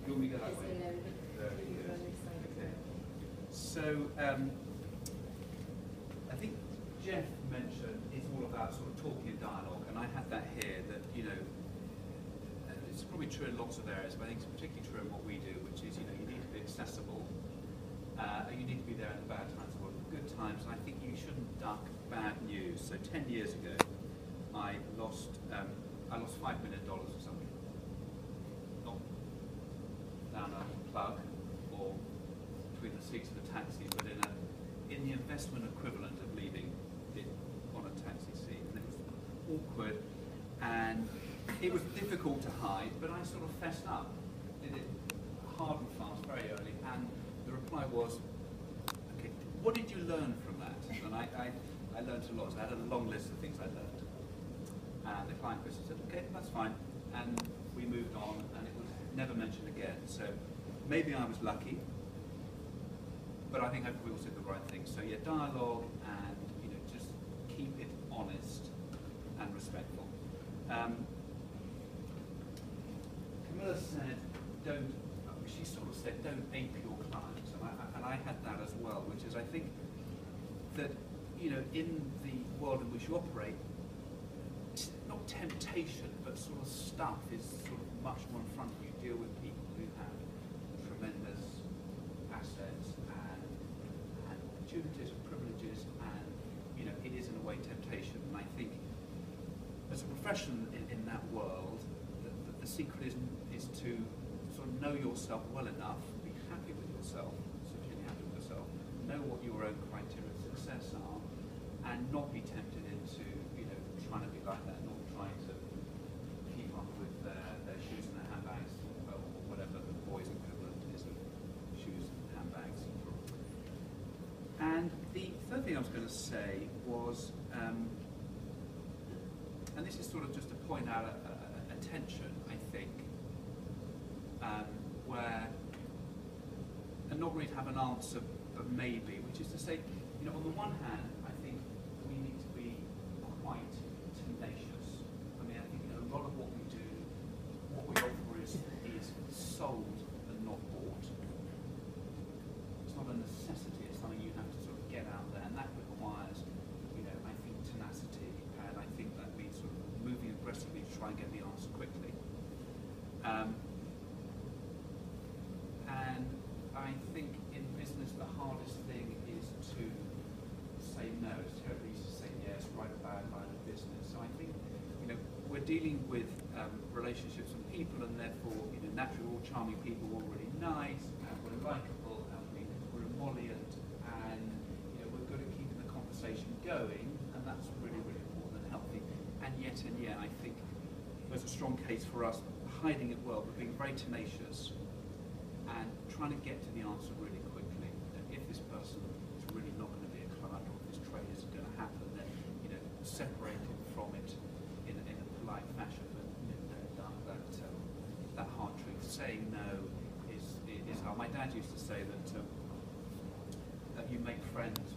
You want me to go that way? Very good. Okay. So, I think Jeff mentioned it's all about sort of talking and dialogue, and I had that here that, you know, it's probably true in lots of areas, but I think it's particularly true in what we do, which is, you know, you need to be accessible, you need to be there in the bad times or the good times, and I think you shouldn't duck bad news. So 10 years ago, I lost $5 million or something. Not down a plug or between the seats of a taxi, but in the investment equivalent of leaving it on a taxi seat. And it was awkward, and it was difficult to hide, but I sort of fessed up, did it hard and fast very early, and the reply was, okay, what did you learn from that? And I learned a lot. So I had a long list of things I learned. And the client person said, okay, that's fine. And we moved on, and it was never mentioned again. So maybe I was lucky, but I think we all said the right thing. So yeah, dialogue, and, you know, just keep it honest and respectful. Camilla said, she sort of said, don't ape your clients, and I had that as well, which is, I think that, you know, in the world in which you operate, not temptation, but sort of stuff is sort of much more in front of you. Deal with people who have tremendous assets and opportunities and privileges, and, you know, it is in a way temptation. And I think as a professional in that world, the secret is to sort of know yourself well enough, be happy with yourself, sufficiently happy with yourself, know what your own criteria of success are, and not be tempted into, you know, trying to be like that, not trying to keep up with their shoes and their handbags, or whatever the boys' equivalent is of shoes and handbags. And the third thing I was going to say was, and this is sort of just to point out a tension, I think, where, and not really have an answer, but maybe, which is to say, you know, on the one hand, I think we need to be quite tenacious. I mean, I think, you know, a lot of what we do, what we offer is sold and not bought. It's not a necessity, it's something you have to sort of get out there, and that requires, you know, I think, tenacity, and I think that means sort of moving aggressively to try and get the answer quickly. And I think in business the hardest thing is to say no. It's terribly easy to say yes, write a bad line of business. So I think, you know, we're dealing with relationships and people, and therefore, you know, naturally all charming people, all really nice, and we're likeable, and we're emollient, and, you know, we're good at keeping the conversation going, and that's really, really important and healthy. And yet, I think there's a strong case for us hiding it well, but being very tenacious and trying to get to the answer really quickly. And if this person is really not going to be a client, or if this trade isn't going to happen, then, you know, separate it from it in a polite fashion. But, you know, that hard truth, saying no is hard. My dad used to say that you make friends